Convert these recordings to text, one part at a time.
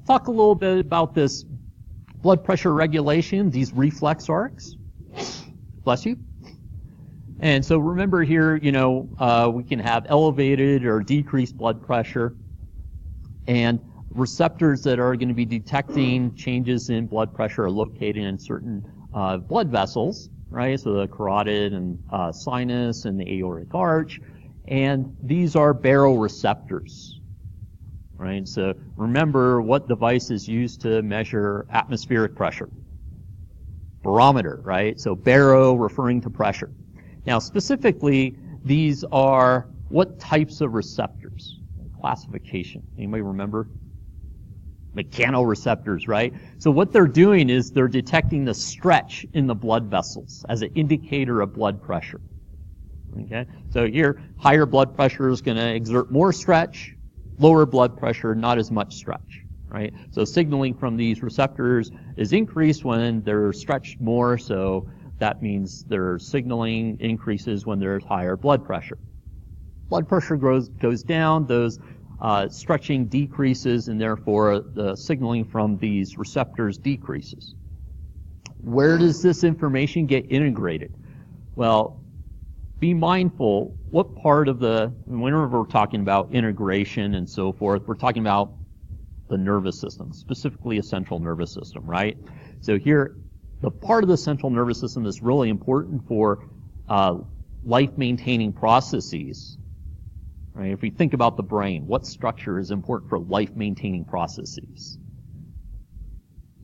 talk a little bit about this blood pressure regulation, these reflex arcs. Bless you. And so remember here, we can have elevated or decreased blood pressure, and receptors that are going to be detecting changes in blood pressure are located in certain blood vessels, right? So the carotid and sinus and the aortic arch, and these are baroreceptors, right? So remember what device is used to measure atmospheric pressure. Barometer, right? So baro referring to pressure. Now specifically, these are what types of receptors? Classification. Anybody remember? Mechanoreceptors, right? So what they're doing is they're detecting the stretch in the blood vessels as an indicator of blood pressure. Okay? So here, higher blood pressure is going to exert more stretch, lower blood pressure, not as much stretch, right? So signaling from these receptors is increased when they're stretched more, so that means their signaling increases when there's higher blood pressure. Blood pressure goes down, those stretching decreases, and therefore the signaling from these receptors decreases. Where does this information get integrated? Well, be mindful what part of whenever we're talking about integration and so forth, we're talking about the nervous system, specifically a central nervous system, right? So here, the part of the central nervous system that's really important for life-maintaining processes. Right? If we think about the brain, what structure is important for life-maintaining processes?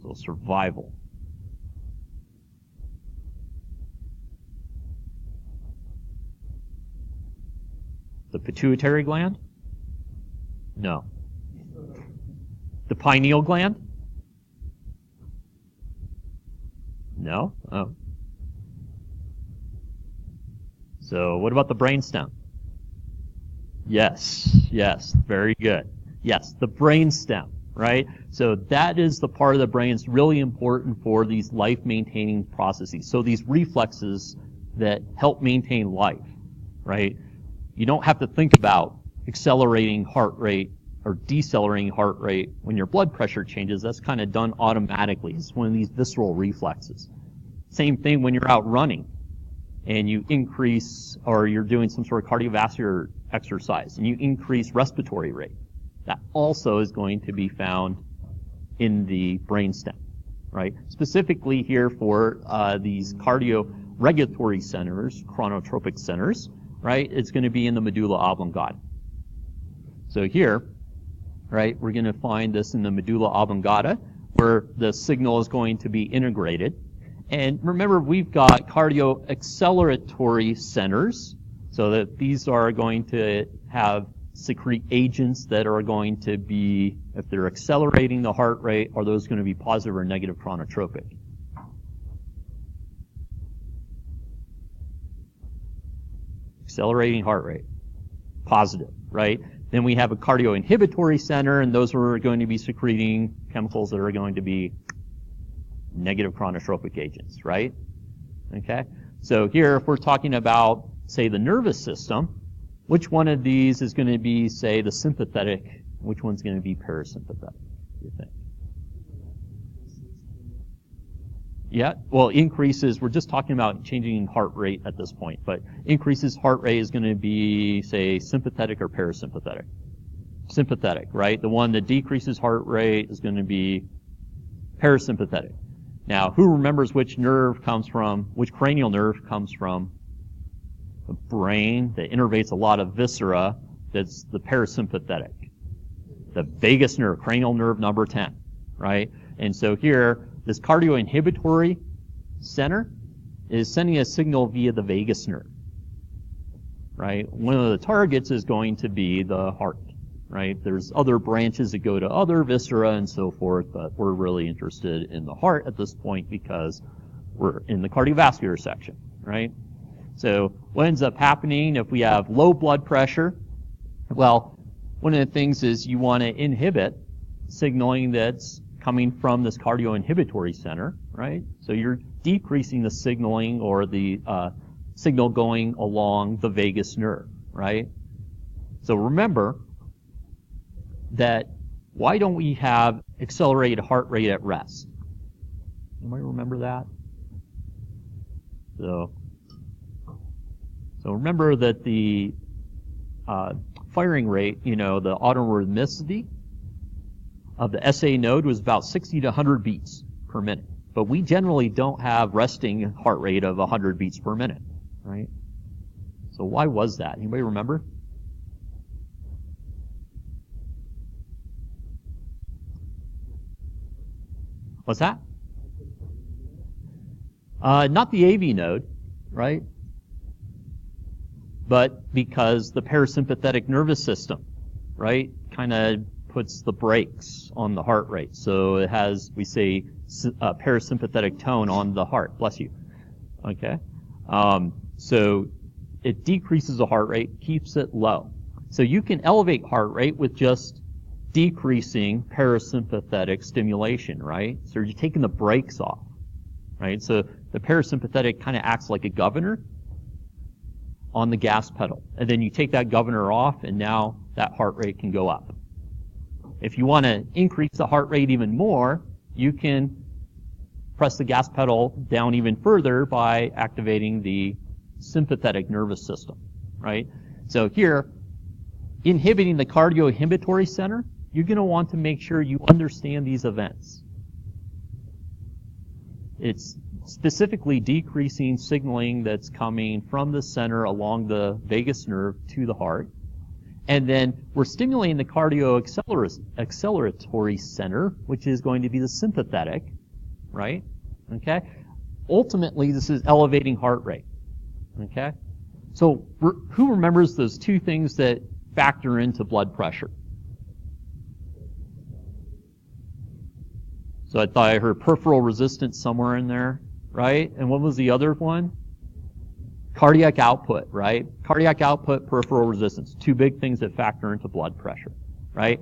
So survival. The pituitary gland? No. The pineal gland? No? Oh. So what about the brainstem? Yes, very good. Yes, the brainstem, right? So that is the part of the brain that's really important for these life-maintaining processes. So these reflexes that help maintain life, right? You don't have to think about accelerating heart rate or decelerating heart rate when your blood pressure changes. That's kind of done automatically. It's one of these visceral reflexes. Same thing when you're out running and you increase, or you're doing some sort of cardiovascular exercise and you increase respiratory rate. That also is going to be found in the brainstem, right? Specifically here for these cardio-regulatory centers, chronotropic centers, right? It's going to be in the medulla oblongata. So here, right, we're going to find this in the medulla oblongata where the signal is going to be integrated. And remember, we've got cardio-acceleratory centers, so that these are going to secrete agents that are going to be, if they're accelerating the heart rate, are those going to be positive or negative chronotropic? Accelerating heart rate. Positive, right? Then we have a cardio-inhibitory center, and those are going to be secreting chemicals that are going to be negative chronotropic agents, right? Okay? So here, if we're talking about, say, the nervous system, which one of these is going to be, say, the sympathetic? Which one's going to be parasympathetic, do you think? Yeah, well, increases, we're just talking about changing heart rate at this point, but increases heart rate is going to be, say, sympathetic or parasympathetic? Sympathetic, right? The one that decreases heart rate is going to be parasympathetic. Now, who remembers which nerve comes from, which cranial nerve comes from the brain that innervates a lot of viscera? That's the parasympathetic. The vagus nerve, cranial nerve number 10, right? And so here, this cardio-inhibitory center is sending a signal via the vagus nerve, right? One of the targets is going to be the heart, right? There's other branches that go to other viscera and so forth, but we're really interested in the heart at this point because we're in the cardiovascular section, right? So what ends up happening if we have low blood pressure? Well, one of the things is you want to inhibit signaling that's coming from this cardio-inhibitory center, right? So you're decreasing the signaling or the signal going along the vagus nerve, right? So remember that why don't we have accelerated heart rate at rest? Anybody remember that? So remember that the firing rate, the autorhythmicity of the SA node was about 60 to 100 beats per minute. But we generally don't have resting heart rate of 100 beats per minute, right? So why was that? Anybody remember? What's that? Not the AV node, right? But because the parasympathetic nervous system, right, kind of puts the brakes on the heart rate. So it has, we say, a parasympathetic tone on the heart. Bless you. Okay? So it decreases the heart rate, keeps it low. So you can elevate heart rate with just decreasing parasympathetic stimulation, right? So you're taking the brakes off, right? So the parasympathetic kind of acts like a governor on the gas pedal. And then you take that governor off, and now that heart rate can go up. If you want to increase the heart rate even more, you can press the gas pedal down even further by activating the sympathetic nervous system, right? So here, inhibiting the cardioinhibitory center, you're going to want to make sure you understand these events. It's specifically decreasing signaling that's coming from the center along the vagus nerve to the heart. And then we're stimulating the cardioacceleratory center, which is going to be the sympathetic, right? Okay? Ultimately, this is elevating heart rate. Okay? So who remembers those two things that factor into blood pressure? So I thought I heard peripheral resistance somewhere in there, right? And what was the other one? Cardiac output, right? Cardiac output, peripheral resistance. Two big things that factor into blood pressure, right?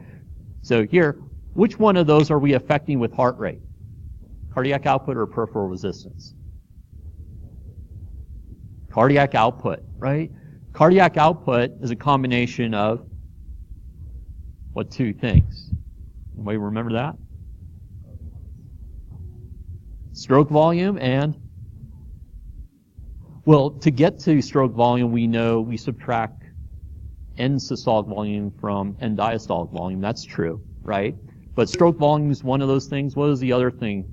So here, which one of those are we affecting with heart rate? Cardiac output or peripheral resistance? Cardiac output, right? Cardiac output is a combination of what two things? Anybody remember that? Stroke volume and, well, to get to stroke volume, we know we subtract end systolic volume from end diastolic volume. That's true, right? But stroke volume is one of those things. What is the other thing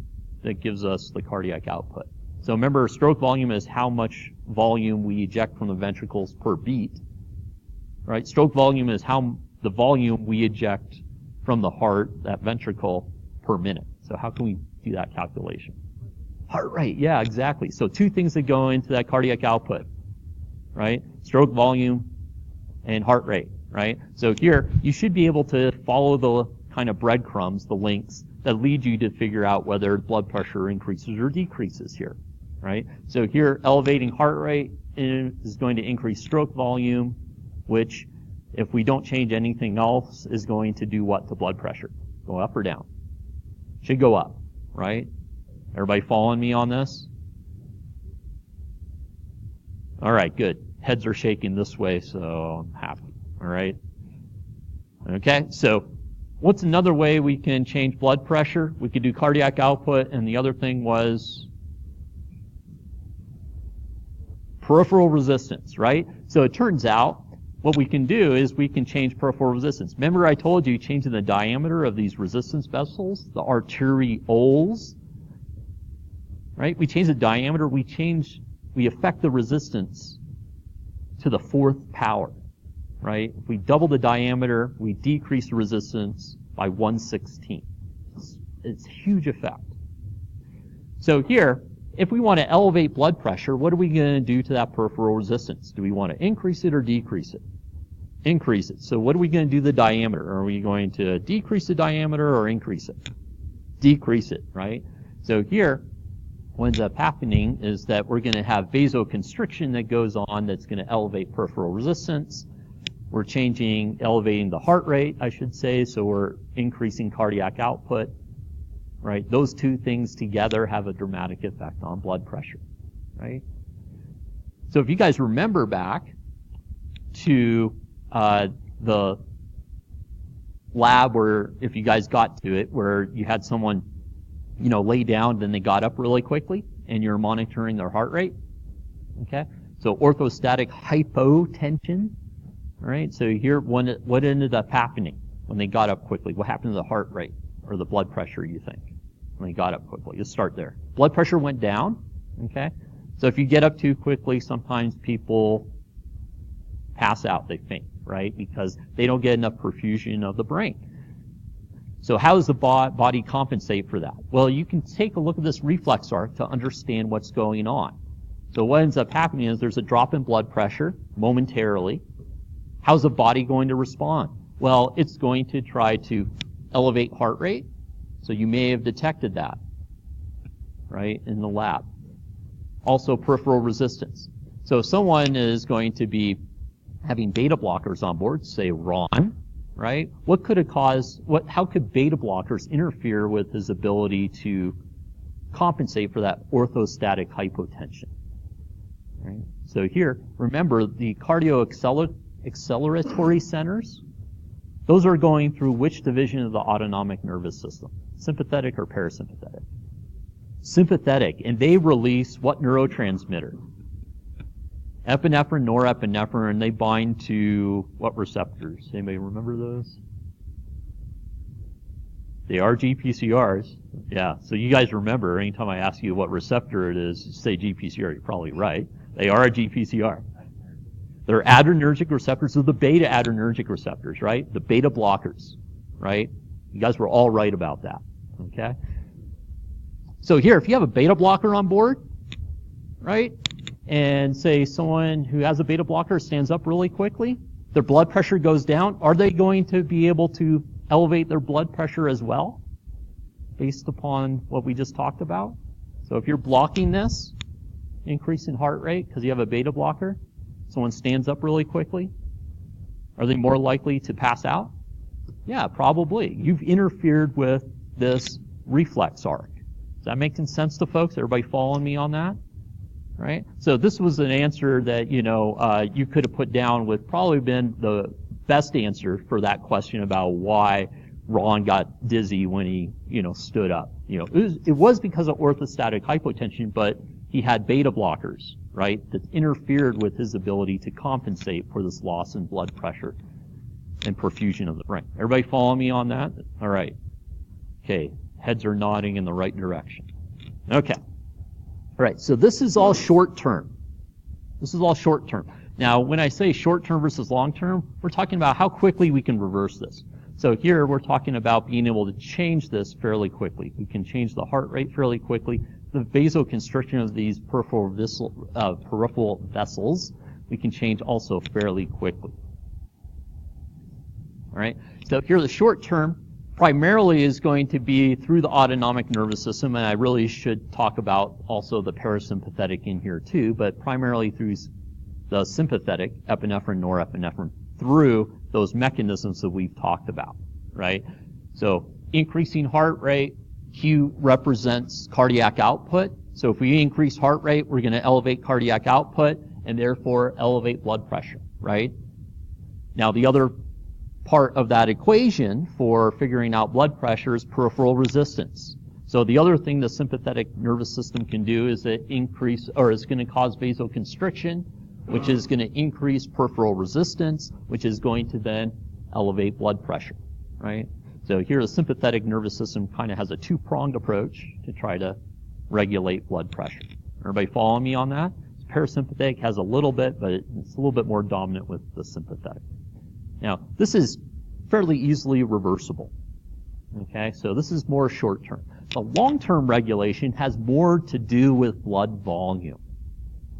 that gives us the cardiac output? So remember, stroke volume is how much volume we eject from the ventricles per beat, right? Stroke volume is how the volume we eject from the heart, that ventricle, per minute. So how can we do that calculation? Heart rate, yeah, exactly. So two things that go into that cardiac output, right? Stroke volume and heart rate, right? So here, you should be able to follow the kind of breadcrumbs, the links, that lead you to figure out whether blood pressure increases or decreases here, right? So here, elevating heart rate is going to increase stroke volume, which, if we don't change anything else, is going to do what to blood pressure? Go up or down? Should go up, right? Everybody following me on this? All right, good. Heads are shaking this way, so I'm happy. All right? Okay, so what's another way we can change blood pressure? We could do cardiac output, and the other thing was peripheral resistance, right? So it turns out what we can do is we can change peripheral resistance. Remember I told you changing the diameter of these resistance vessels, the arterioles, right? We change the diameter, we affect the resistance to the fourth power, right? If we double the diameter, we decrease the resistance by 1/16. It's a huge effect. So here, if we want to elevate blood pressure, what are we going to do to that peripheral resistance? Do we want to increase it or decrease it? Increase it. So what are we going to do to the diameter? Are we going to decrease the diameter or increase it? Decrease it, right? So here, what ends up happening is that we're going to have vasoconstriction that goes on that's going to elevate peripheral resistance. We're elevating the heart rate, I should say, so we're increasing cardiac output, right? Those two things together have a dramatic effect on blood pressure, right? So if you guys remember back to the lab where, if you guys got to it, where you had someone, lay down, then they got up really quickly, and you're monitoring their heart rate. Okay? So orthostatic hypotension. All right? So here, what ended up happening when they got up quickly? What happened to the heart rate or the blood pressure, you think, when they got up quickly? Let's start there. Blood pressure went down. Okay? So if you get up too quickly, sometimes people pass out, they faint, right? Because they don't get enough perfusion of the brain. So how does the body compensate for that? Well, you can take a look at this reflex arc to understand what's going on. So what ends up happening is there's a drop in blood pressure momentarily. How's the body going to respond? Well, it's going to try to elevate heart rate. So you may have detected that, right, in the lab. Also peripheral resistance. So if someone is going to be having beta blockers on board, say Ron, right? What could it cause? How could beta blockers interfere with his ability to compensate for that orthostatic hypotension? Right? So here, remember the cardioacceleratory centers. Those are going through which division of the autonomic nervous system? Sympathetic or parasympathetic? Sympathetic, and they release what neurotransmitter? Epinephrine, norepinephrine, and they bind to what receptors? Anybody remember those? They are GPCRs. Yeah, so you guys remember, anytime I ask you what receptor it is, you say GPCR, you're probably right. They are a GPCR. They're adrenergic receptors, so the beta adrenergic receptors, right? The beta blockers, right? You guys were all right about that, okay? So here, if you have a beta blocker on board, right, and say someone who has a beta blocker stands up really quickly, their blood pressure goes down, are they going to be able to elevate their blood pressure as well, based upon what we just talked about? So if you're blocking this, increase in heart rate because you have a beta blocker, someone stands up really quickly, are they more likely to pass out? Yeah, probably. You've interfered with this reflex arc. Is that making sense to folks? Everybody following me on that? Right? So this was an answer that, you could have put down with probably been the best answer for that question about why Ron got dizzy when he, stood up. It was because of orthostatic hypotension, but he had beta blockers, right, that interfered with his ability to compensate for this loss in blood pressure and perfusion of the brain. Everybody follow me on that? All right. Okay. Heads are nodding in the right direction. Okay. All right, so this is all short term. This is all short term. Now, when I say short term versus long term, we're talking about how quickly we can reverse this. So here we're talking about being able to change this fairly quickly. We can change the heart rate fairly quickly. The vasoconstriction of these peripheral vessels, we can change also fairly quickly. All right, so here the short term primarily is going to be through the autonomic nervous system, and I really should talk about also the parasympathetic in here too, but primarily through the sympathetic, epinephrine, norepinephrine, through those mechanisms that we've talked about, right? So increasing heart rate, Q represents cardiac output. So if we increase heart rate, we're going to elevate cardiac output and therefore elevate blood pressure, right? Now the other part of that equation for figuring out blood pressure is peripheral resistance. So the other thing the sympathetic nervous system can do is it is going to cause vasoconstriction, which is going to increase peripheral resistance, which is going to then elevate blood pressure, right? So here the sympathetic nervous system kind of has a two-pronged approach to try to regulate blood pressure. Everybody follow me on that? Parasympathetic has a little bit, but it's a little bit more dominant with the sympathetic. Now, this is fairly easily reversible. Okay, so this is more short term. The long-term regulation has more to do with blood volume,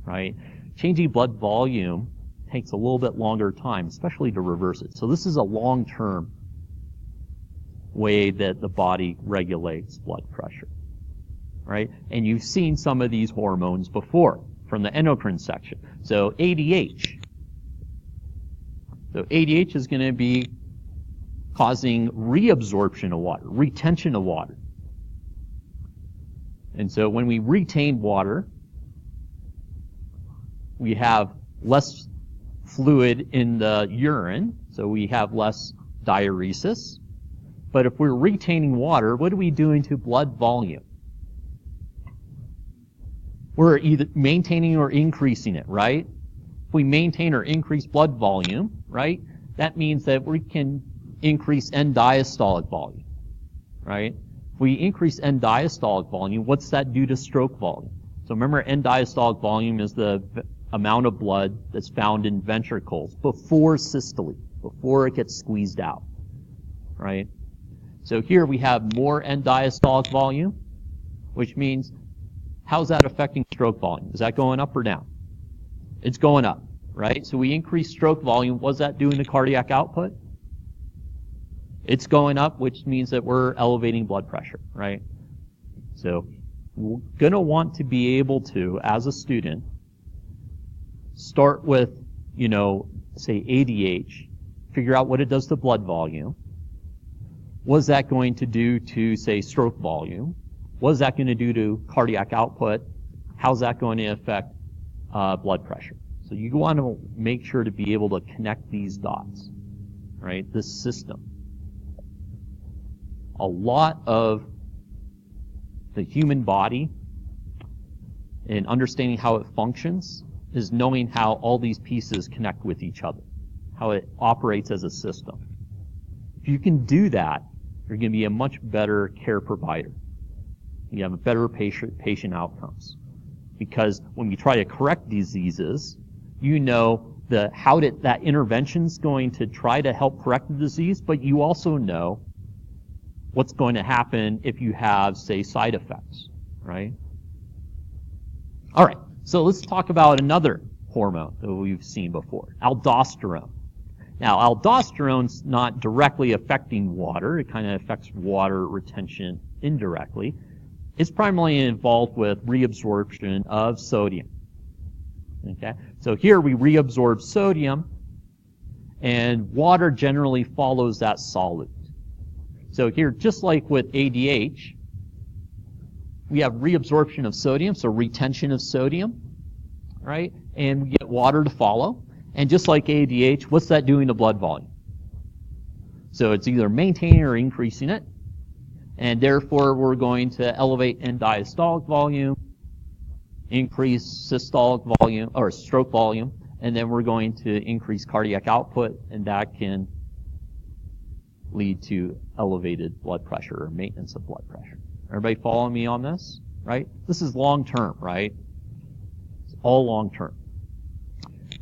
right? Changing blood volume takes a little bit longer time, especially to reverse it. So this is a long-term way that the body regulates blood pressure, right? And you've seen some of these hormones before from the endocrine section. So ADH. So ADH is going to be causing reabsorption of water, retention of water. And so when we retain water, we have less fluid in the urine, so we have less diuresis. But if we're retaining water, what are we doing to blood volume? We're either maintaining or increasing it, right? If we maintain or increase blood volume, right, that means that we can increase end diastolic volume, right? If we increase end diastolic volume, what's that do to stroke volume? So remember, end diastolic volume is the amount of blood that's found in ventricles before systole, before it gets squeezed out, right? So here we have more end diastolic volume, which means how's that affecting stroke volume? Is that going up or down? It's going up, right? So we increase stroke volume. What's that doing to cardiac output? It's going up, which means that we're elevating blood pressure, right? So we're going to want to be able to, as a student, start with, say ADH, figure out what it does to blood volume. What is that going to do to, say, stroke volume? What is that going to do to cardiac output? How's that going to affect blood pressure? So you want to make sure to be able to connect these dots, right? This system. A lot of the human body and understanding how it functions is knowing how all these pieces connect with each other, how it operates as a system. If you can do that, you're going to be a much better care provider. You have a better patient outcomes. Because when you try to correct diseases, you know how that intervention's going to try to help correct the disease, but you also know what's going to happen if you have, say, side effects, right? All right, so let's talk about another hormone that we've seen before, aldosterone. Now, aldosterone's not directly affecting water. It kind of affects water retention indirectly. It's primarily involved with reabsorption of sodium. Okay? So here we reabsorb sodium, and water generally follows that solute. So here, just like with ADH, we have reabsorption of sodium, so retention of sodium, right? And we get water to follow. And just like ADH, what's that doing to blood volume? So it's either maintaining or increasing it. And therefore, we're going to elevate end diastolic volume, increase systolic volume, or stroke volume, and then we're going to increase cardiac output, and that can lead to elevated blood pressure or maintenance of blood pressure. Everybody following me on this? Right? This is long-term, right? It's all long-term.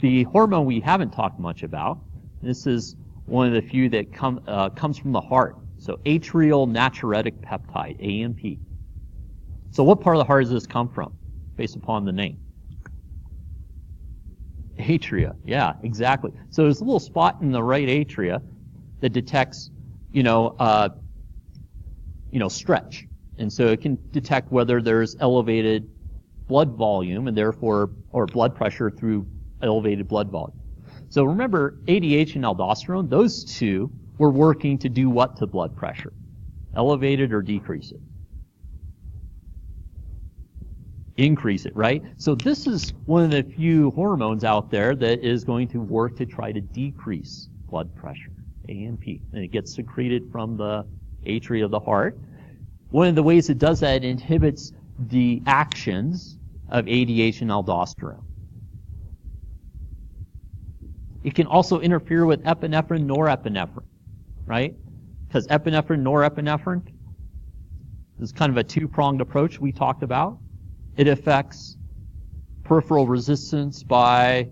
The hormone we haven't talked much about, this is one of the few that comes from the heart. So atrial natriuretic peptide, ANP. So what part of the heart does this come from, based upon the name? Atria, yeah, exactly. So there's a little spot in the right atria that detects, stretch. And so it can detect whether there's elevated blood volume and therefore, or blood pressure through elevated blood volume. So remember, ADH and aldosterone, those two were working to do what to blood pressure? Elevate it or decrease it? Increase it, right? So this is one of the few hormones out there that is going to work to try to decrease blood pressure, ANP. And it gets secreted from the atria of the heart. One of the ways it does that, it inhibits the actions of ADH and aldosterone. It can also interfere with epinephrine, norepinephrine, right? Because epinephrine, norepinephrine is kind of a two-pronged approach we talked about. It affects peripheral resistance by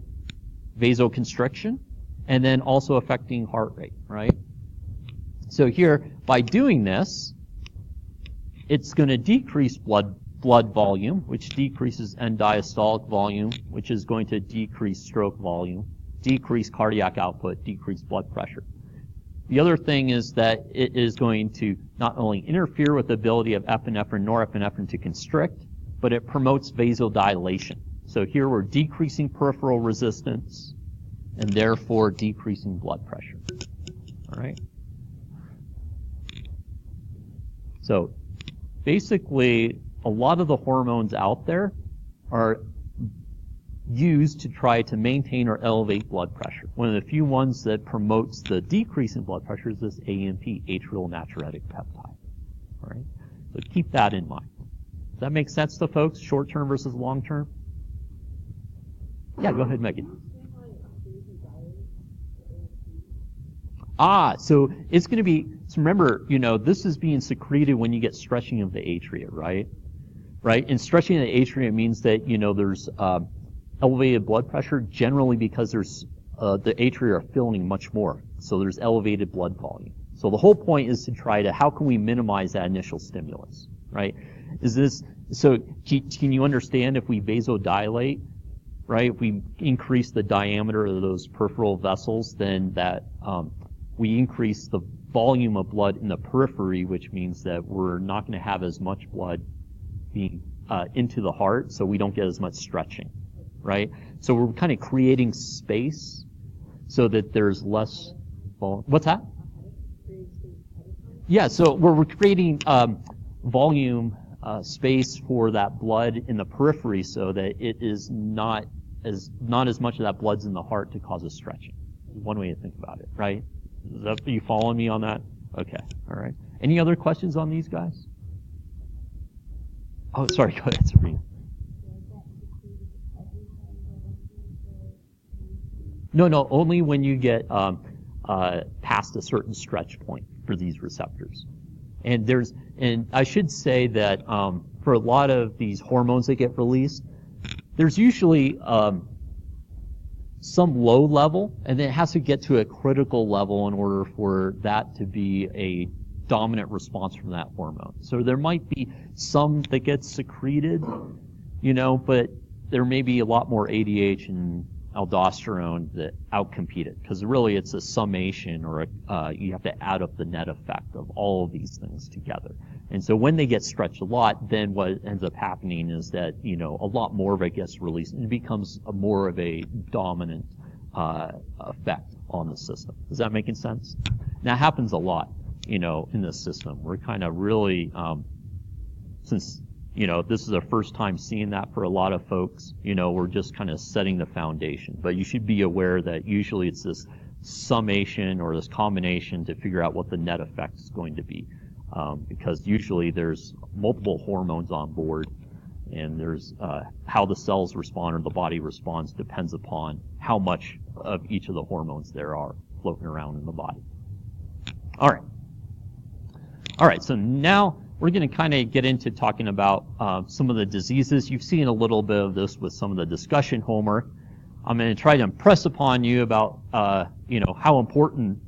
vasoconstriction, and then also affecting heart rate, right? So here, by doing this, it's going to decrease blood volume, which decreases end diastolic volume, which is going to decrease stroke volume, decrease cardiac output, decrease blood pressure. The other thing is that it is going to not only interfere with the ability of epinephrine, norepinephrine to constrict, but it promotes vasodilation. So here we're decreasing peripheral resistance and therefore decreasing blood pressure. All right? So basically, a lot of the hormones out there are used to try to maintain or elevate blood pressure. One of the few ones that promotes the decrease in blood pressure is this AMP, atrial natriuretic peptide. All right? So keep that in mind. Does that make sense to folks, short-term versus long-term? Yeah, go ahead, Megan. So it's going to be, so remember, this is being secreted when you get stretching of the atria, right? Right? And stretching of the atria means that, there's elevated blood pressure, generally because there's the atria are filling much more. So there's elevated blood volume. So the whole point is to try to, how can we minimize that initial stimulus, right? So can you understand if we vasodilate, right? If we increase the diameter of those peripheral vessels, then that we increase the volume of blood in the periphery, which means that we're not going to have as much blood being into the heart, so we don't get as much stretching, right? So we're kind of creating space so that there's less volume. What's that? Yeah, so we're creating volume space for that blood in the periphery so that it is not as much of that blood's in the heart to cause a stretching. One way to think about it, right? Are you following me on that? Okay, all right. Any other questions on these guys? Oh, sorry, go ahead, Sabrina. No, only when you get past a certain stretch point for these receptors. And I should say that for a lot of these hormones that get released, there's usually some low level, and then it has to get to a critical level in order for that to be a dominant response from that hormone. So there might be some that gets secreted, but there may be a lot more ADH and aldosterone that outcompete it, because really it's a summation, or you have to add up the net effect of all of these things together. And so when they get stretched a lot, then what ends up happening is that a lot more of it gets released, and it becomes more of a dominant effect on the system. Is that making sense? And that happens a lot, in this system. We're kind of really, since this is our first time seeing that for a lot of folks, we're just kind of setting the foundation. But you should be aware that usually it's this summation or this combination to figure out what the net effect is going to be. Because usually there's multiple hormones on board, and there's how the cells respond or the body responds depends upon how much of each of the hormones there are floating around in the body. All right, so now we're going to kind of get into talking about some of the diseases. You've seen a little bit of this with some of the discussion homework. I'm going to try to impress upon you about, how important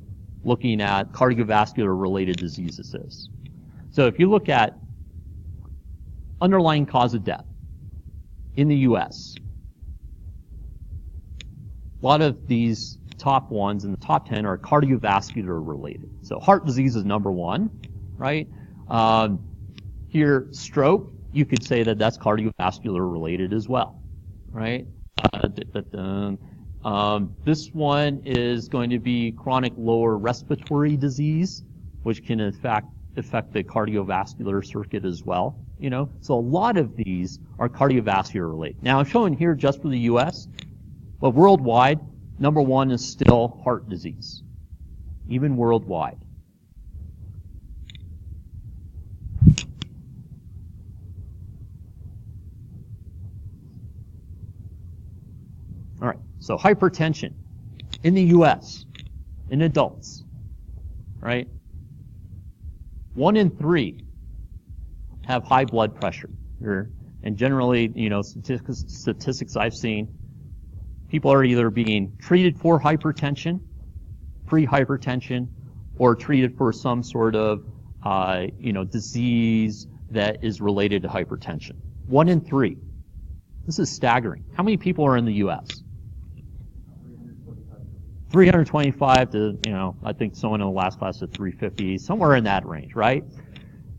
looking at cardiovascular-related diseases is. So if you look at underlying cause of death in the U.S., a lot of these top ones in the top 10 are cardiovascular-related. So heart disease is number one, right? Here, stroke, you could say that that's cardiovascular related as well, right? This one is going to be chronic lower respiratory disease, which can in fact affect the cardiovascular circuit as well, So a lot of these are cardiovascular related. Now I'm showing here just for the U.S., but worldwide, number one is still heart disease, even worldwide. All right, so hypertension in the U.S., in adults, right? 1 in 3 have high blood pressure. And generally, statistics I've seen, people are either being treated for hypertension, pre-hypertension, or treated for some sort of, disease that is related to hypertension. 1 in 3. This is staggering. How many people are in the U.S.? 325 to, I think someone in the last class said 350, somewhere in that range, right?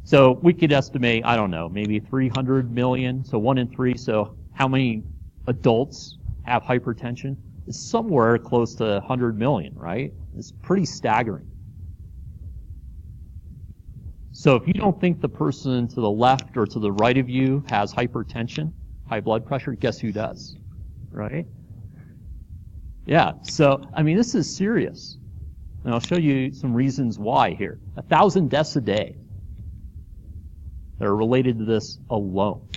So we could estimate, I don't know, maybe 300 million, so 1 in 3. So how many adults have hypertension? It's somewhere close to 100 million, right? It's pretty staggering. So if you don't think the person to the left or to the right of you has hypertension, high blood pressure, guess who does? right? Yeah, so, I mean, this is serious. And I'll show you some reasons why here. 1,000 deaths a day that are related to this alone.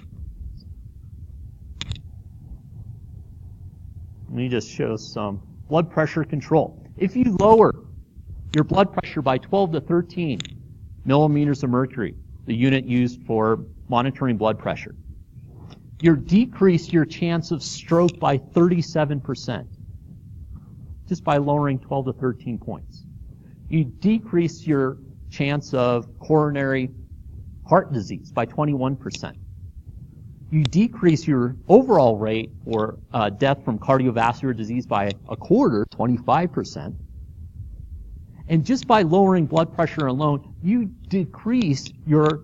Let me just show some blood pressure control. If you lower your blood pressure by 12 to 13 millimeters of mercury, the unit used for monitoring blood pressure, you decrease your chance of stroke by 37%, just by lowering 12 to 13 points. You decrease your chance of coronary heart disease by 21%. You decrease your overall rate for death from cardiovascular disease by a quarter, 25%. And just by lowering blood pressure alone, you decrease your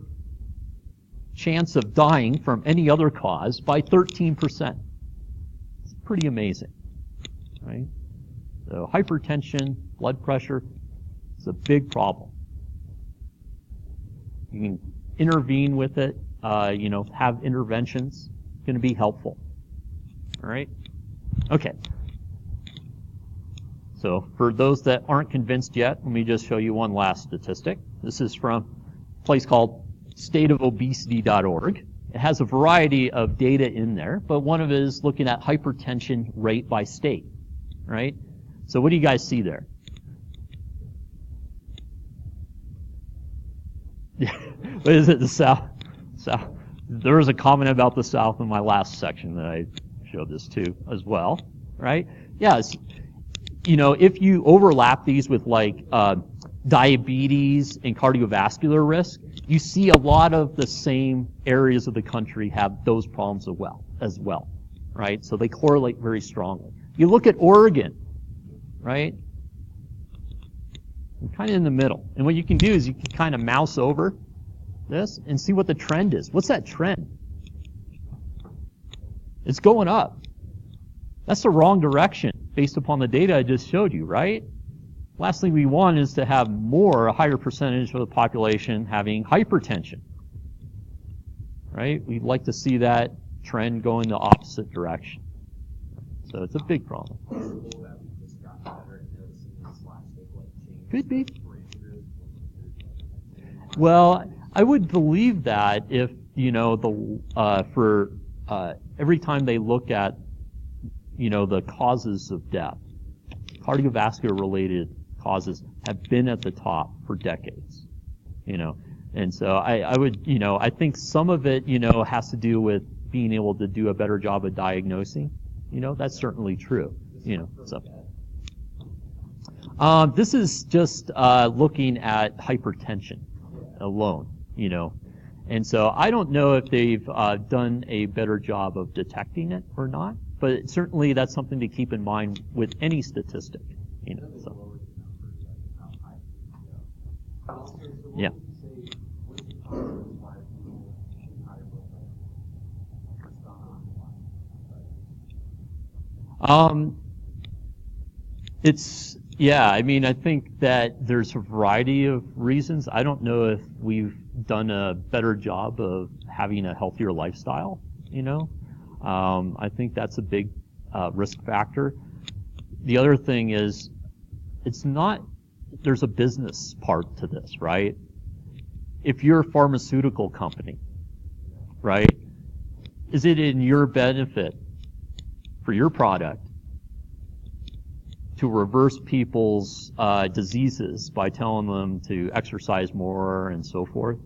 chance of dying from any other cause by 13%. It's pretty amazing, right? So hypertension, blood pressure, is a big problem. You can intervene with it, have interventions. It's going to be helpful. All right? Okay. So for those that aren't convinced yet, let me just show you one last statistic. This is from a place called stateofobesity.org. It has a variety of data in there, but one of it is looking at hypertension rate by state, right? So what do you guys see there? What is it, the South? There was a comment about the South in my last section that I showed this to as well, right? Yes. If you overlap these with diabetes and cardiovascular risk, you see a lot of the same areas of the country have those problems as well, right? So they correlate very strongly. You look at Oregon, right? You're kind of in the middle. And what you can do is you can kind of mouse over this and see what the trend is. What's that trend? It's going up. That's the wrong direction based upon the data I just showed you, right? Last thing we want is to have a higher percentage of the population having hypertension, right? We'd like to see that trend go in the opposite direction. So it's a big problem. Could be. Well, I would believe that if, every time they look at, the causes of death, cardiovascular related causes have been at the top for decades, and so I would, I think some of it, has to do with being able to do a better job of diagnosing, that's certainly true, so. This is just looking at hypertension alone, and so I don't know if they've done a better job of detecting it or not, but certainly that's something to keep in mind with any statistic, so. Yeah. I think that there's a variety of reasons. I don't know if we've done a better job of having a healthier lifestyle, I think that's a big risk factor. The other thing is, there's a business part to this, right? If you're a pharmaceutical company, right, is it in your benefit for your product to reverse people's diseases by telling them to exercise more and so forth?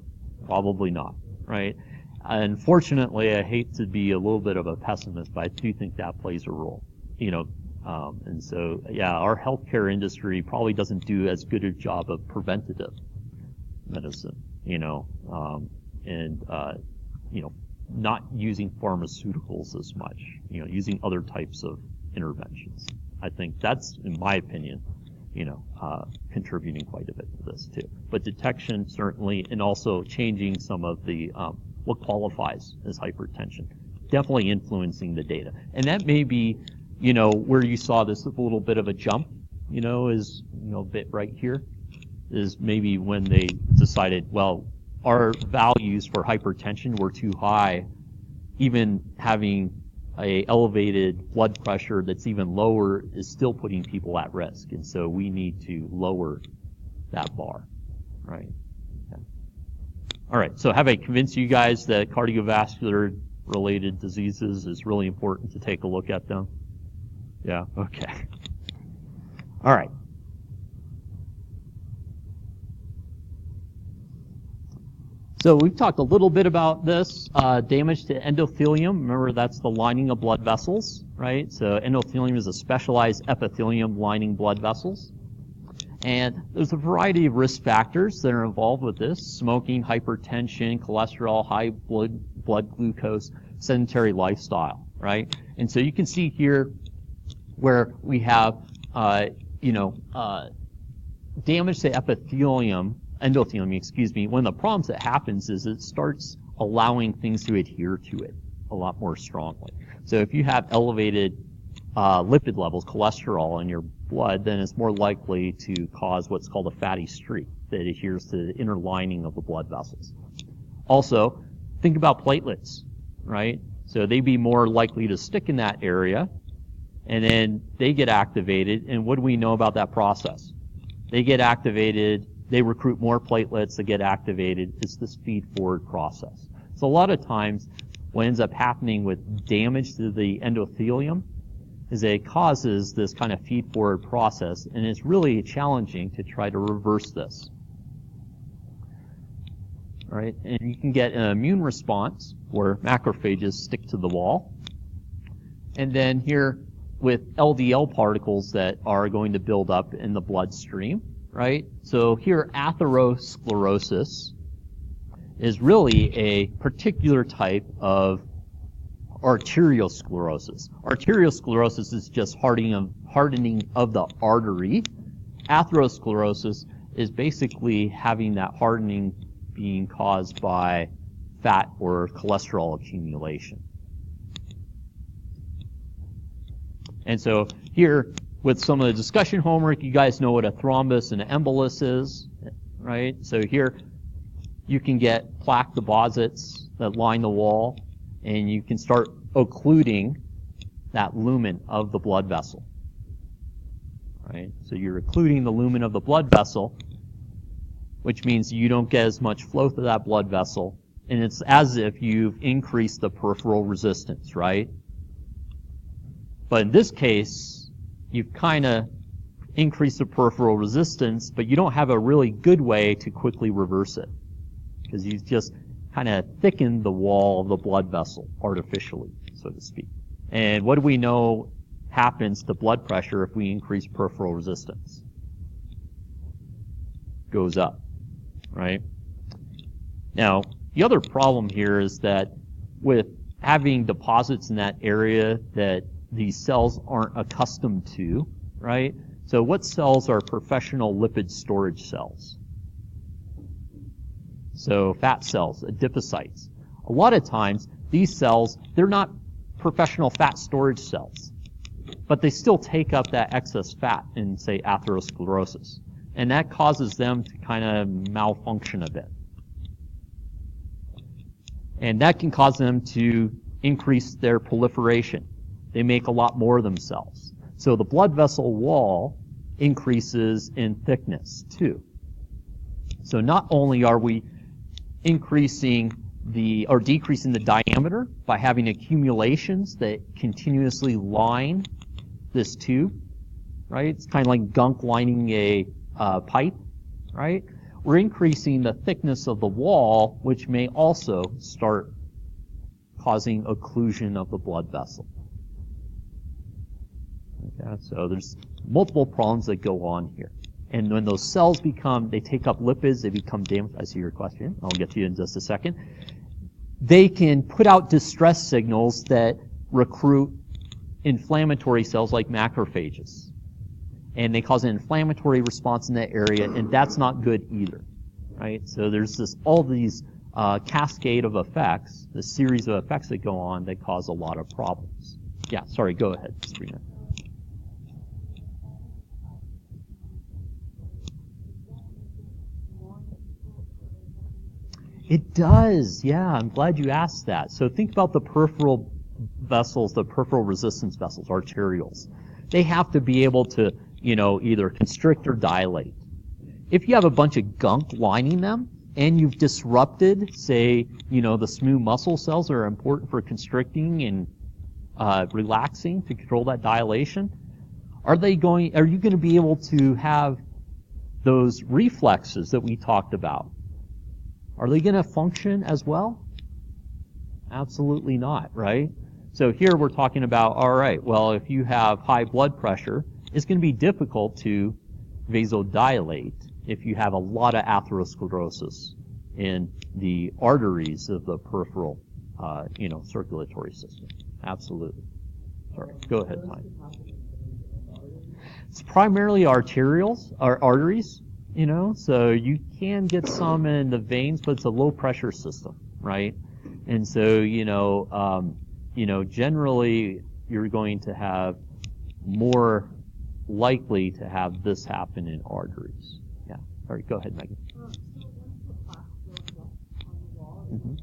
Probably not, right? Unfortunately, I hate to be a little bit of a pessimist, but I do think that plays a role, and so, our healthcare industry probably doesn't do as good a job of preventative medicine, not using pharmaceuticals as much, using other types of interventions. I think that's, in my opinion, contributing quite a bit to this too. But detection certainly, and also changing some of the what qualifies as hypertension, definitely influencing the data. And that may be, where you saw this a little bit of a jump, is a bit right here, is maybe when they decided, well, our values for hypertension were too high, even having a elevated blood pressure that's even lower is still putting people at risk. And so we need to lower that bar, right? Okay. All right, so have I convinced you guys that cardiovascular related diseases is really important to take a look at them? Yeah, okay. All right. So we've talked a little bit about this, damage to endothelium. Remember, that's the lining of blood vessels, right? So endothelium is a specialized epithelium lining blood vessels. And there's a variety of risk factors that are involved with this: smoking, hypertension, cholesterol, high blood glucose, sedentary lifestyle, right? And so you can see here where we have, damage to endothelium, excuse me. One of the problems that happens is it starts allowing things to adhere to it a lot more strongly. So if you have elevated lipid levels, cholesterol in your blood, then it's more likely to cause what's called a fatty streak that adheres to the inner lining of the blood vessels. Also, think about platelets, right? So they'd be more likely to stick in that area, and then they get activated, and what do we know about that process? They get activated, they recruit more platelets that get activated. It's this feed-forward process. So a lot of times, what ends up happening with damage to the endothelium is that it causes this kind of feed-forward process, and it's really challenging to try to reverse this. All right, and you can get an immune response where macrophages stick to the wall. And then here with LDL particles that are going to build up in the bloodstream, right? So here atherosclerosis is really a particular type of arteriosclerosis. Arteriosclerosis is just hardening of the artery. Atherosclerosis is basically having that hardening being caused by fat or cholesterol accumulation. And so here, with some of the discussion homework, you guys know what a thrombus and an embolus is, right? So here, you can get plaque deposits that line the wall, and you can start occluding that lumen of the blood vessel, right? So you're occluding the lumen of the blood vessel, which means you don't get as much flow through that blood vessel, and it's as if you've increased the peripheral resistance, right? But in this case, you've kind of increased the peripheral resistance, but you don't have a really good way to quickly reverse it, because you've just kind of thickened the wall of the blood vessel artificially, so to speak. And what do we know happens to blood pressure if we increase peripheral resistance? Goes up, right? Now, the other problem here is that with having deposits in that area that these cells aren't accustomed to, right? So what cells are professional lipid storage cells? So fat cells, adipocytes. A lot of times, these cells, they're not professional fat storage cells, but they still take up that excess fat in, say, atherosclerosis. And that causes them to kind of malfunction a bit. And that can cause them to increase their proliferation. They make a lot more of themselves. So the blood vessel wall increases in thickness too. So not only are we decreasing the diameter by having accumulations that continuously line this tube, right? It's kind of like gunk lining a pipe, right? We're increasing the thickness of the wall, which may also start causing occlusion of the blood vessel. Okay, so there's multiple problems that go on here. And when those cells they take up lipids, they become damaged. I see your question. I'll get to you in just a second. They can put out distress signals that recruit inflammatory cells like macrophages. And they cause an inflammatory response in that area, and that's not good either, right? So there's all these cascade of effects, the series of effects that go on that cause a lot of problems. Yeah, sorry, go ahead, Sabrina. It does, yeah, I'm glad you asked that. So think about the peripheral vessels, the peripheral resistance vessels, arterioles, they have to be able to, either constrict or dilate. If you have a bunch of gunk lining them, and you've disrupted, say, the smooth muscle cells that are important for constricting and relaxing to control that dilation, are you going to be able to have those reflexes that we talked about? Are they going to function as well? Absolutely not, right? So here we're talking about, all right, well, if you have high blood pressure, it's going to be difficult to vasodilate if you have a lot of atherosclerosis in the arteries of the peripheral, circulatory system. Absolutely. Sorry, go ahead, Mike. It's primarily arterioles, or arteries, so you can get some in the veins, but it's a low pressure system, right? And so, generally you're going to have more likely to have this happen in arteries. Yeah. All right, go ahead, Megan. Mm-hmm.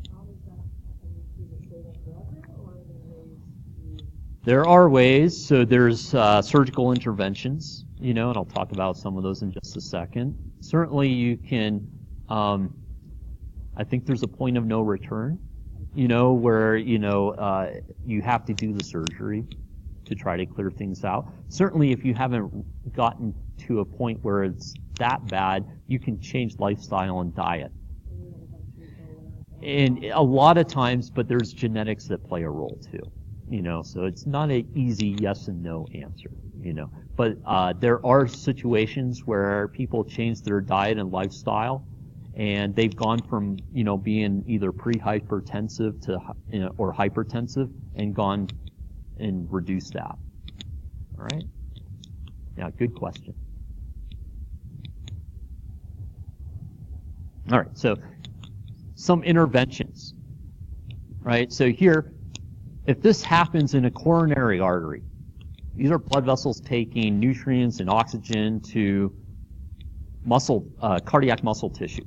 There are ways. So there's surgical interventions, and I'll talk about some of those in just a second. Certainly you can, I think there's a point of no return, where, you have to do the surgery to try to clear things out. Certainly if you haven't gotten to a point where it's that bad, you can change lifestyle and diet. And a lot of times, but there's genetics that play a role too, so it's not an easy yes and no answer, but there are situations where people change their diet and lifestyle, and they've gone from, being either pre-hypertensive to, or hypertensive, and gone and reduced that. All right? Yeah, good question. All right, so some interventions, right? So here, if this happens in a coronary artery, these are blood vessels taking nutrients and oxygen to cardiac muscle tissue.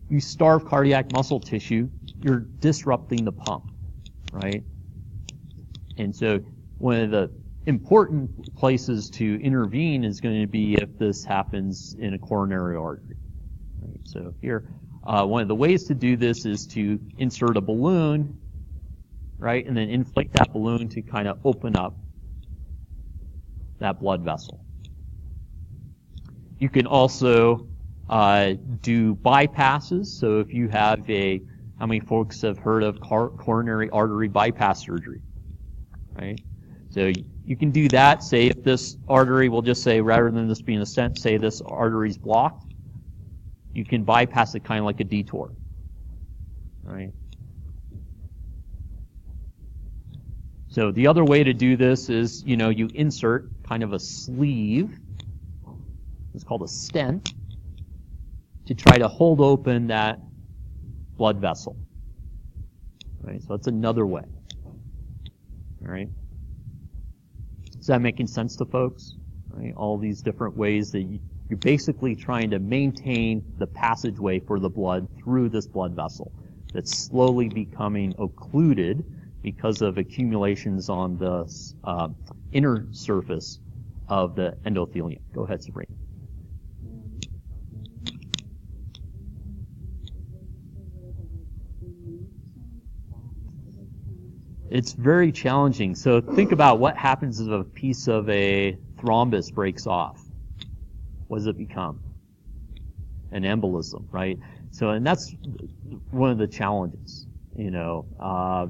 You starve cardiac muscle tissue, you're disrupting the pump, right? And so one of the important places to intervene is going to be if this happens in a coronary artery. Right? So here, one of the ways to do this is to insert a balloon, right, and then inflate that balloon to kind of open up that blood vessel. You can also do bypasses. So if you have how many folks have heard of coronary artery bypass surgery? Right? So you can do that. Say if this artery, we'll just say, rather than this being a stent, say this artery's blocked, you can bypass it kind of like a detour. Right? So the other way to do this is, you insert kind of a sleeve, it's called a stent, to try to hold open that blood vessel. Right? So that's another way. All right? Is that making sense to folks? Right? All these different ways that you're basically trying to maintain the passageway for the blood through this blood vessel that's slowly becoming occluded because of accumulations on the inner surface of the endothelium. Go ahead, Sabrina. It's very challenging. So think about what happens if a piece of a thrombus breaks off. What does it become? An embolism, right? So, and that's one of the challenges, and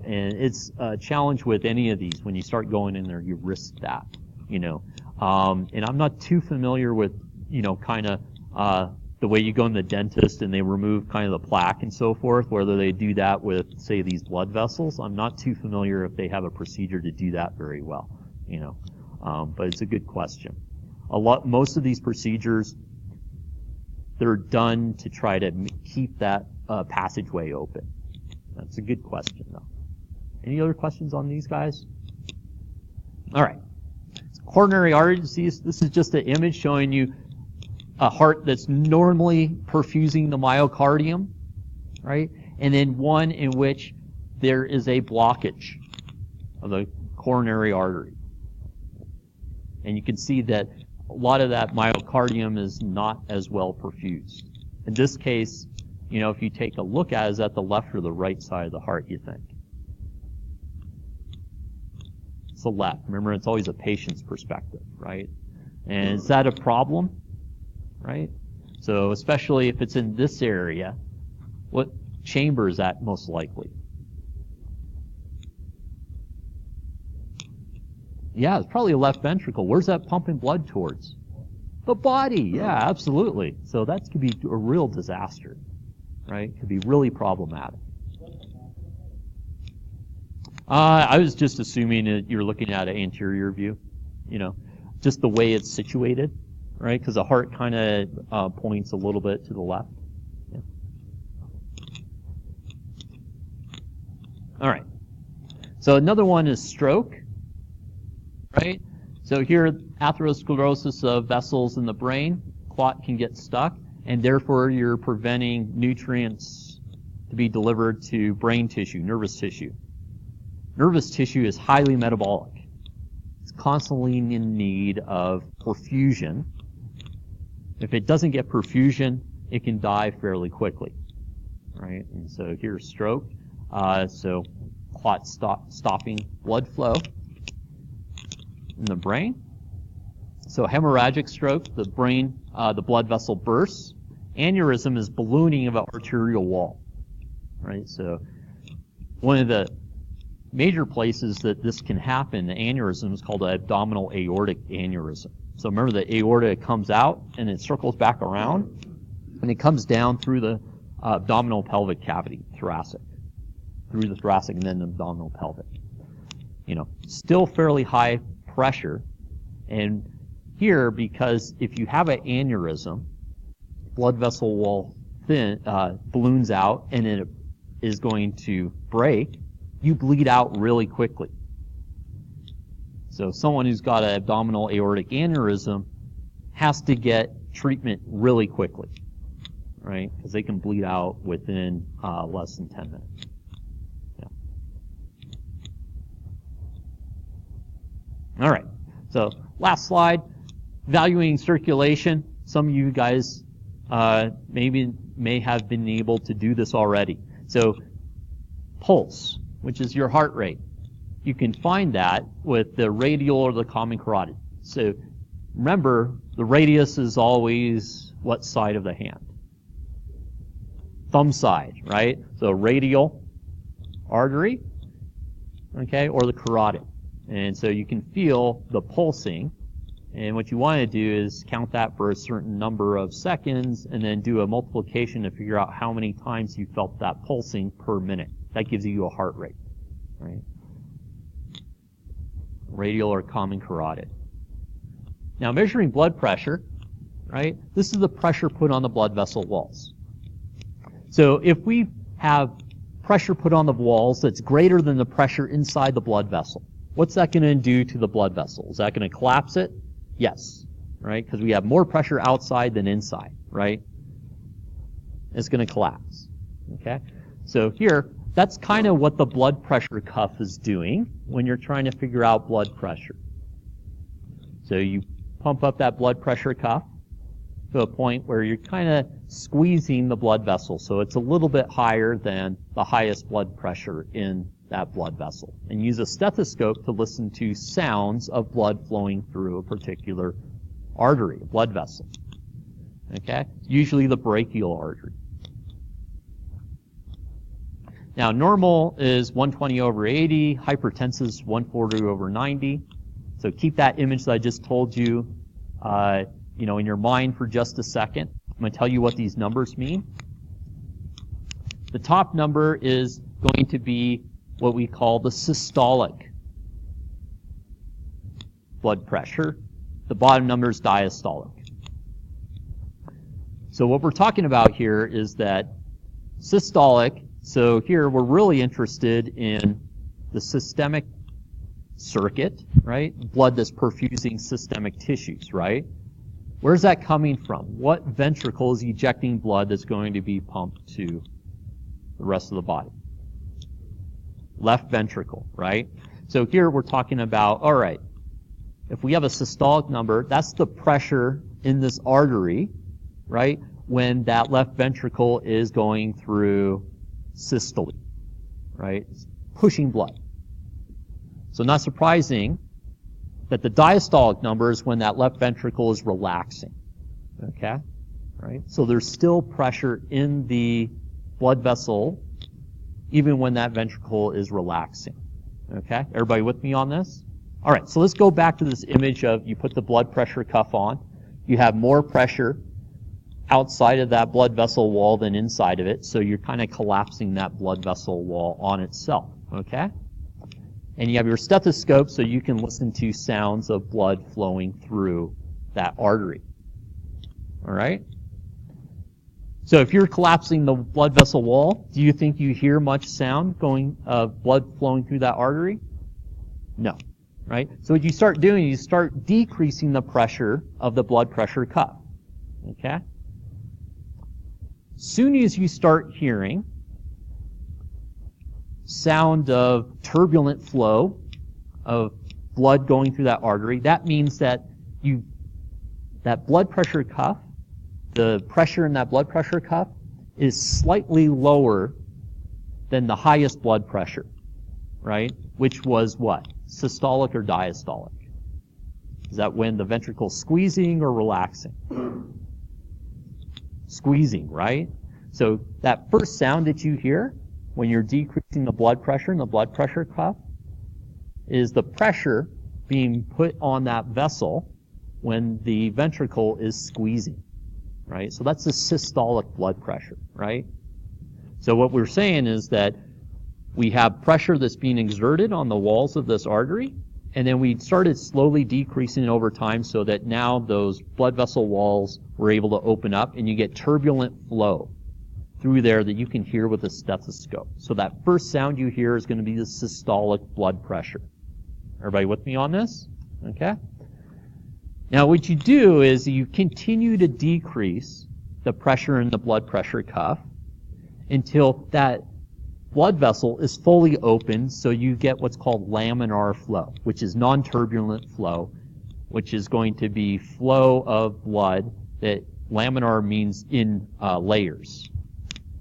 it's a challenge with any of these. When you start going in there, you risk that, and I'm not too familiar with, kind of, the way you go in the dentist and they remove kind of the plaque and so forth, whether they do that with, say, these blood vessels. I'm not too familiar if they have a procedure to do that very well, but it's a good question. Most of these procedures, they're done to try to keep that passageway open. That's a good question, though. Any other questions on these guys? All right. Coronary artery disease, this is just an image showing you a heart that's normally perfusing the myocardium, right? And then one in which there is a blockage. of the coronary artery. And you can see that a lot of that myocardium is not as well perfused. In this case, if you take a look at it, is that the left or the right side of the heart, you think? It's the left. Remember, it's always a patient's perspective, right? And is that a problem, right? So especially if it's in this area, what chamber is that most likely? Yeah, it's probably a left ventricle. Where's that pumping blood towards? The body. Yeah, absolutely. So that could be a real disaster, right? Could be really problematic. I was just assuming that you're looking at an anterior view, just the way it's situated, right? Because the heart kind of points a little bit to the left. Yeah. All right. So another one is stroke, right? So here, atherosclerosis of vessels in the brain, clot can get stuck, and therefore you're preventing nutrients to be delivered to brain tissue, nervous tissue. Nervous tissue is highly metabolic. It's constantly in need of perfusion. If it doesn't get perfusion, it can die fairly quickly, right? And so here's stroke. So clot stopping blood flow in the brain. So hemorrhagic stroke, the brain, the blood vessel bursts. Aneurysm is ballooning of an arterial wall, right? So one of the major places that this can happen, the aneurysm, is called an abdominal aortic aneurysm. So remember, the aorta comes out and it circles back around, and it comes down through the abdominal pelvic cavity, thoracic, through the thoracic and then the abdominal pelvic. Still fairly high pressure, and here, because if you have an aneurysm, blood vessel wall balloons out and it is going to break, you bleed out really quickly. So someone who's got an abdominal aortic aneurysm has to get treatment really quickly, right? Because they can bleed out within less than 10 minutes. Yeah. All right. So last slide, evaluating circulation. Some of you guys may have been able to do this already. So pulse, which is your heart rate. You can find that with the radial or the common carotid. So remember, the radius is always what side of the hand? Thumb side, right? So radial artery, okay, or the carotid. And so you can feel the pulsing. And what you want to do is count that for a certain number of seconds and then do a multiplication to figure out how many times you felt that pulsing per minute. That gives you a heart rate, right? Radial or common carotid. Now measuring blood pressure, right? This is the pressure put on the blood vessel walls. So if we have pressure put on the walls that's greater than the pressure inside the blood vessel, what's that going to do to the blood vessel? Is that going to collapse it? Yes, right? Because we have more pressure outside than inside, right? It's going to collapse, okay? So here, that's kind of what the blood pressure cuff is doing when you're trying to figure out blood pressure. So you pump up that blood pressure cuff to a point where you're kind of squeezing the blood vessel, so it's a little bit higher than the highest blood pressure in that blood vessel. And use a stethoscope to listen to sounds of blood flowing through a particular artery, a blood vessel. Okay? Usually the brachial artery. Now, normal is 120 over 80, hypertensive is 140 over 90. So keep that image that I just told you, in your mind for just a second. I'm going to tell you what these numbers mean. The top number is going to be what we call the systolic blood pressure. The bottom number is diastolic. So what we're talking about here is that systolic, so here we're really interested in the systemic circuit, right? Blood that's perfusing systemic tissues, right? Where's that coming from? What ventricle is ejecting blood that's going to be pumped to the rest of the body? Left ventricle, right? So here we're talking about, all right, if we have a systolic number, that's the pressure in this artery, right, when that left ventricle is going through systole, right? It's pushing blood. So not surprising that the diastolic number is when that left ventricle is relaxing, okay? Right? So there's still pressure in the blood vessel even when that ventricle is relaxing, okay? Everybody with me on this? All right, so let's go back to this image of you put the blood pressure cuff on. You have more pressure outside of that blood vessel wall than inside of it, so you're kind of collapsing that blood vessel wall on itself, okay? And you have your stethoscope so you can listen to sounds of blood flowing through that artery, all right? So if you're collapsing the blood vessel wall, do you think you hear much sound blood flowing through that artery? No. Right? So what you start doing, you start decreasing the pressure of the blood pressure cuff. Okay? Soon as you start hearing sound of turbulent flow of blood going through that artery, that means that that blood pressure cuff, the pressure in that blood pressure cuff is slightly lower than the highest blood pressure, right? Which was what? Systolic or diastolic? Is that when the ventricle's squeezing or relaxing? Squeezing, right? So that first sound that you hear when you're decreasing the blood pressure in the blood pressure cuff is the pressure being put on that vessel when the ventricle is squeezing, right? So that's the systolic blood pressure, right? So what we're saying is that we have pressure that's being exerted on the walls of this artery, and then we started slowly decreasing it over time so that now those blood vessel walls were able to open up and you get turbulent flow through there that you can hear with a stethoscope. So that first sound you hear is going to be the systolic blood pressure. Everybody with me on this? Okay? Now what you do is you continue to decrease the pressure in the blood pressure cuff until that blood vessel is fully open, so you get what's called laminar flow, which is non-turbulent flow, which is going to be flow of blood that laminar means in layers.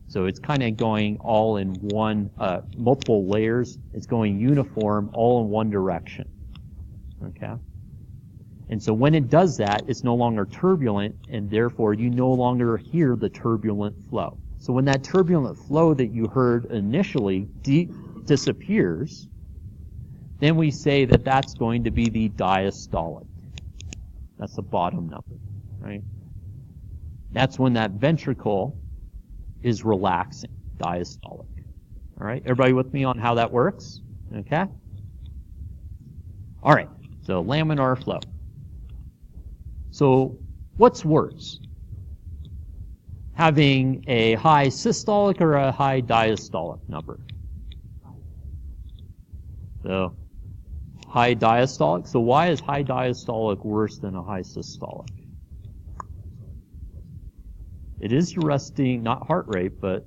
So it's kind of going all in one, multiple layers. It's going uniform, all in one direction. Okay? And so when it does that, it's no longer turbulent, and therefore you no longer hear the turbulent flow. So when that turbulent flow that you heard initially disappears, then we say that that's going to be the diastolic. That's the bottom number, right? That's when that ventricle is relaxing, diastolic. All right, everybody with me on how that works? Okay? All right, so laminar flow. So what's worse? Having a high systolic or a high diastolic number? So, high diastolic. So why is high diastolic worse than a high systolic? It is your resting, not heart rate, but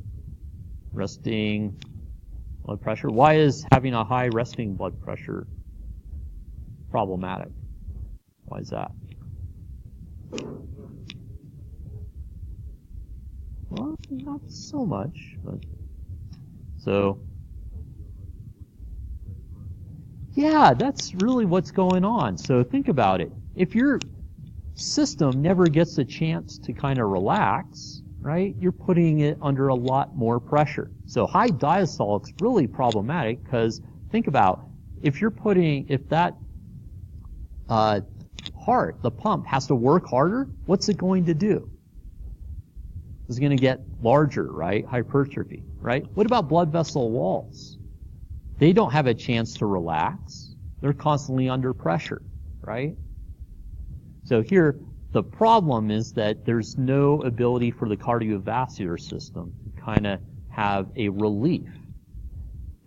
resting blood pressure. Why is having a high resting blood pressure problematic? Why is that? Well, not so much, but so yeah, that's really what's going on. So think about it. If your system never gets a chance to kind of relax, right, you're putting it under a lot more pressure. So high diastolic's really problematic because think about if that heart, the pump, has to work harder, what's it going to do? It's going to get larger, right? Hypertrophy, right? What about blood vessel walls? They don't have a chance to relax. They're constantly under pressure, right? So here, the problem is that there's no ability for the cardiovascular system to kind of have a relief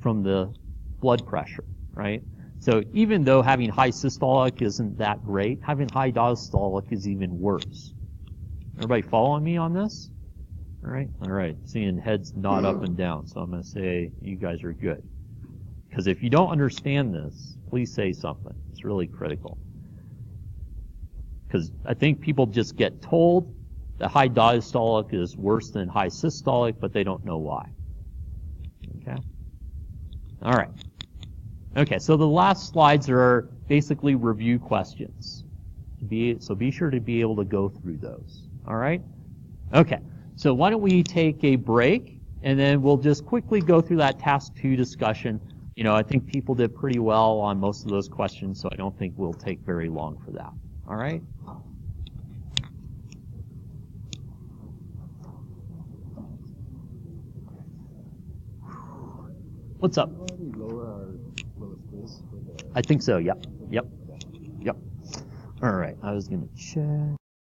from the blood pressure, right? So even though having high systolic isn't that great, having high diastolic is even worse. Everybody following me on this? All right. Seeing heads nod up and down, so I'm going to say you guys are good. Because if you don't understand this, please say something. It's really critical. Because I think people just get told that high diastolic is worse than high systolic, but they don't know why. Okay? All right. Okay, so the last slides are basically review questions. So be sure to be able to go through those. All right? Okay, so why don't we take a break, and then we'll just quickly go through that task 2 discussion. You know, I think people did pretty well on most of those questions, so I don't think we'll take very long for that. All right? What's up? I think so, yep. All right, I was going to check.